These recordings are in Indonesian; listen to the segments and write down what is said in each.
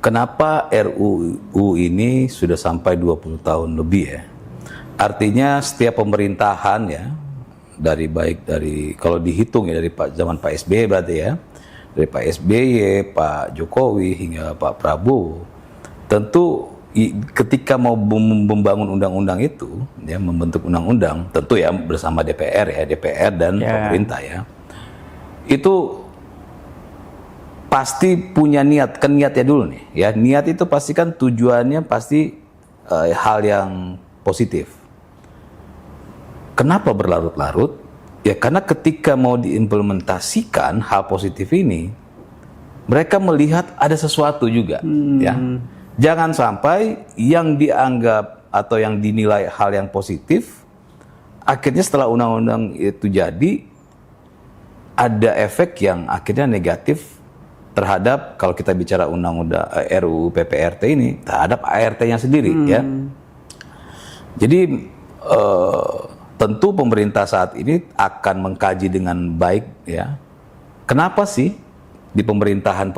kenapa RUU ini sudah sampai 20 tahun lebih ya? Artinya setiap pemerintahan ya, baik dari kalau dihitung ya dari zaman Pak SBY berarti ya, dari Pak SBY, Pak Jokowi hingga Pak Prabowo, tentu ketika mau membangun undang-undang itu, ya membentuk undang-undang, tentu ya bersama DPR ya, DPR dan pemerintah ya, itu pasti punya niat, kan niatnya dulu nih, ya niat itu pasti kan tujuannya pasti hal yang positif. Kenapa berlarut-larut? Ya karena ketika mau diimplementasikan hal positif ini, mereka melihat ada sesuatu juga, ya. Jangan sampai yang dianggap atau yang dinilai hal yang positif, akhirnya setelah undang-undang itu jadi, ada efek yang akhirnya negatif terhadap, kalau kita bicara undang-undang RUU PPRT ini, terhadap ART-nya sendiri, ya. Jadi tentu pemerintah saat ini akan mengkaji dengan baik ya. Kenapa sih di pemerintahan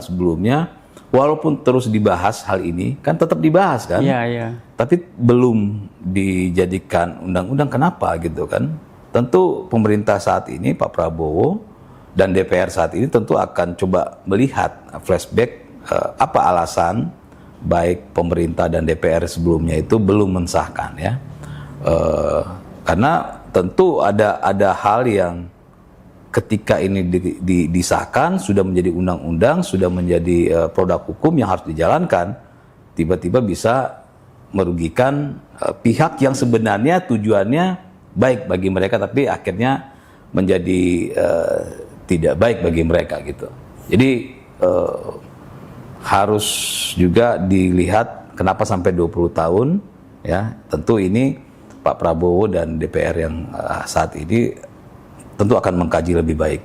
sebelumnya walaupun terus dibahas hal ini, kan tetap dibahas kan? Iya. Tapi belum dijadikan undang-undang, kenapa gitu kan? Tentu pemerintah saat ini Pak Prabowo dan DPR saat ini tentu akan coba melihat flashback apa alasan baik pemerintah dan DPR sebelumnya itu belum mensahkan ya. Karena tentu ada hal yang ketika ini disahkan sudah menjadi undang-undang, sudah menjadi produk hukum yang harus dijalankan, tiba-tiba bisa merugikan pihak yang sebenarnya tujuannya baik bagi mereka, tapi akhirnya menjadi tidak baik bagi mereka gitu. Jadi harus juga dilihat kenapa sampai 20 tahun ya. Tentu ini Pak Prabowo dan DPR yang saat ini tentu akan mengkaji lebih baik,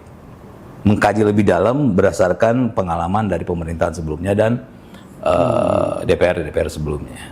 mengkaji lebih dalam berdasarkan pengalaman dari pemerintahan sebelumnya dan DPR sebelumnya.